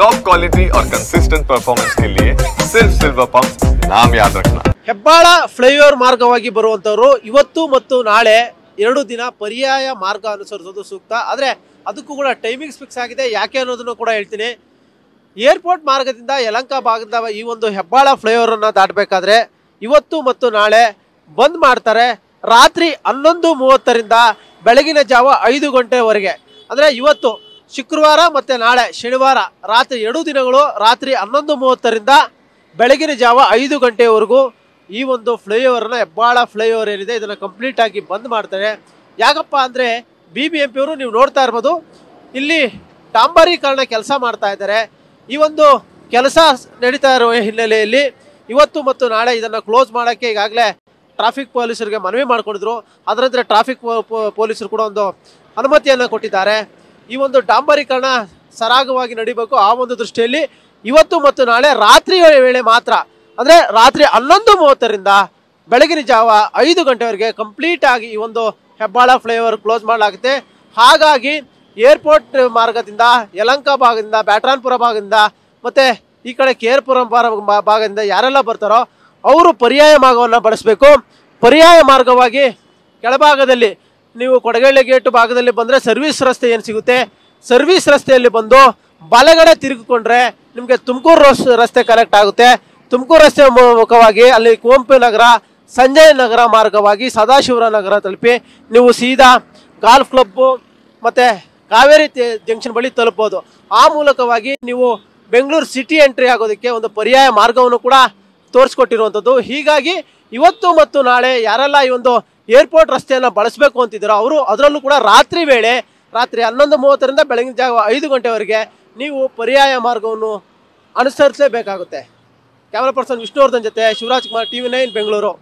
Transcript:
Top quality और consistent performance के लिए सिर्फ सिल्वर पंप नाम याद रखना। ಹೆಬ್ಬಾಳ ಫ್ಲೈಓವರ್ ಮಾರ್ಗವಾಗಿ ಬರುವಂತವರು ಇವತ್ತು ಮತ್ತು ನಾಳೆ 2 ದಿನ ಪರ್ಯಾಯ ಮಾರ್ಗ ಅನುಸರಿಸೋದು ಸೂಕ್ತ. ಆದರೆ ಅದಕ್ಕೂ ಕೂಡ ಟೈಮಿಂಗ್ಸ್ ಫಿಕ್ಸ್ ಆಗಿದೆ. ಯಾಕೆ ಅನ್ನೋದನ್ನು ಕೂಡ ಹೇಳ್ತೀನಿ. ಏರ್ಪೋರ್ಟ್ ಮಾರ್ಗದಿಂದ ಯಲಹಂಕ ಭಾಗದ ಈ ಒಂದು ಹೆಬ್ಬಾಳ ಫ್ಲೈಓವರ್ ಅನ್ನ ದಾಟಬೇಕಾದ್ರೆ ಇವತ್ತು ಮತ್ತು ನಾಳೆ ಬಂದ್ ಮಾಡ್ತಾರೆ. ರಾತ್ರಿ 11:30ರಿಂದ ಬೆಳಗಿನ ಜಾವ 5 ಗಂಟೆವರೆಗೆ. ಅಂದರೆ ಇವತ್ತು ಶುಕ್ರವಾರ ಮತ್ತು ನಾಳೆ ಶನಿವಾರ ರಾತ್ರಿ 2 ದಿನಗಳು ರಾತ್ರಿ 11:30ರಿಂದ ಬೆಳಗಿನ ಜಾವ 5 ಗಂಟೆವರೆಗೂ ಈ ಒಂದು ಫ್ಲೈಓವರ್ನ ಹೆಬ್ಬಾಳ ಫ್ಲೈಓವರ್ ಏನಿದೆ ಇದನ್ನು ಕಂಪ್ಲೀಟ್ ಆಗಿ ಬಂದ್ ಮಾಡ್ತಾರೆ. ಯಾಕಪ್ಪ ಅಂದರೆ BBMP ಅವರು ನೀವು ನೋಡ್ತಾ ಇರ್ಬೋದು, ಇಲ್ಲಿ ಡಾಂಬರೀಕರಣ ಕೆಲಸ ಮಾಡ್ತಾ ಇದ್ದಾರೆ. ಈ ಒಂದು ಕೆಲಸ ನಡೀತಾ ಇರುವ ಹಿನ್ನೆಲೆಯಲ್ಲಿ ಇವತ್ತು ಮತ್ತು ನಾಳೆ ಇದನ್ನು ಕ್ಲೋಸ್ ಮಾಡೋಕ್ಕೆ ಈಗಾಗಲೇ ಟ್ರಾಫಿಕ್ ಪೊಲೀಸರಿಗೆ ಮನವಿ ಮಾಡಿಕೊಂಡಿದ್ರು. ಅದರಂತೆ ಟ್ರಾಫಿಕ್ ಪೊಲೀಸರು ಕೂಡ ಒಂದು ಅನುಮತಿಯನ್ನು ಕೊಟ್ಟಿದ್ದಾರೆ. ಈ ಒಂದು ಡಾಂಬರೀಕರಣ ಸರಾಗವಾಗಿ ನಡಿಬೇಕು. ಆ ಒಂದು ದೃಷ್ಟಿಯಲ್ಲಿ ಇವತ್ತು ಮತ್ತು ನಾಳೆ ರಾತ್ರಿ ವೇಳೆ ಮಾತ್ರ, ಅಂದರೆ ರಾತ್ರಿ 11:30ರಿಂದ ಬೆಳಗಿನ ಜಾವ 5 ಗಂಟೆವರೆಗೆ ಕಂಪ್ಲೀಟ್ ಆಗಿ ಈ ಒಂದು ಹೆಬ್ಬಾಳ ಫ್ಲೈಓವರ್ ಕ್ಲೋಸ್ ಮಾಡಲಾಗುತ್ತೆ. ಹಾಗಾಗಿ ಏರ್ಪೋರ್ಟ್ ಮಾರ್ಗದಿಂದ ಯಲಹಂಕ ಭಾಗದಿಂದ, ಬ್ಯಾಟ್ರಾನ್ಪುರ ಭಾಗದಿಂದ ಮತ್ತು ಈ ಕಡೆ KR ಪುರಂ ಭಾಗದಿಂದ ಯಾರೆಲ್ಲ ಬರ್ತಾರೋ ಅವರು ಪರ್ಯಾಯ ಮಾರ್ಗವನ್ನು ಬಳಸಬೇಕು. ಪರ್ಯಾಯ ಮಾರ್ಗವಾಗಿ ಕೆಳಭಾಗದಲ್ಲಿ ನೀವು ಕೊಡಗಳ್ಳಿ ಗೇಟ್ ಭಾಗದಲ್ಲಿ ಬಂದರೆ ಸರ್ವಿಸ್ ರಸ್ತೆ ಏನು ಸಿಗುತ್ತೆ, ಸರ್ವಿಸ್ ರಸ್ತೆಯಲ್ಲಿ ಬಂದು ಬಲಗಡೆ ತಿರುಗಿಕೊಂಡ್ರೆ ನಿಮಗೆ ತುಮಕೂರು ರಸ್ತೆ ಕನೆಕ್ಟ್ ಆಗುತ್ತೆ. ತುಮಕೂರು ರಸ್ತೆ ಮುಖವಾಗಿ ಅಲ್ಲಿ ಕುವೆಂಪು ನಗರ, ಸಂಜಯ ನಗರ ಮಾರ್ಗವಾಗಿ ಸದಾಶಿವರ ನಗರ ತಲುಪಿ ನೀವು ಸೀದಾ ಗಾಲ್ಫ್ ಕ್ಲಬ್ಬು ಮತ್ತು ಕಾವೇರಿ ಜಂಕ್ಷನ್ ಬಳಿ ತಲುಪಬಹುದು. ಆ ಮೂಲಕವಾಗಿ ನೀವು ಬೆಂಗಳೂರು ಸಿಟಿ ಎಂಟ್ರಿ ಆಗೋದಕ್ಕೆ ಒಂದು ಪರ್ಯಾಯ ಮಾರ್ಗವನ್ನು ಕೂಡ ತೋರಿಸ್ಕೊಟ್ಟಿರುವಂಥದ್ದು. ಹೀಗಾಗಿ ಇವತ್ತು ಮತ್ತು ನಾಳೆ ಯಾರೆಲ್ಲ ಈ ಒಂದು ಏರ್ಪೋರ್ಟ್ ರಸ್ತೆಯನ್ನು ಬಳಸಬೇಕು ಅಂತಿದ್ದೀರೋ ಅವರು ಅದರಲ್ಲೂ ಕೂಡ ರಾತ್ರಿ ವೇಳೆ ರಾತ್ರಿ 11:30ರಿಂದ ಬೆಳಗಿನ ಜಾವ 5 ಗಂಟೆವರೆಗೆ ನೀವು ಪರ್ಯಾಯ ಮಾರ್ಗವನ್ನು ಅನುಸರಿಸಲೇಬೇಕಾಗುತ್ತೆ. ಕ್ಯಾಮರಾ ಪರ್ಸನ್ ವಿಷ್ಣುವರ್ಧನ್ ಜೊತೆ ಶಿವರಾಜ್ ಕುಮಾರ್, TV9 ಬೆಂಗಳೂರು.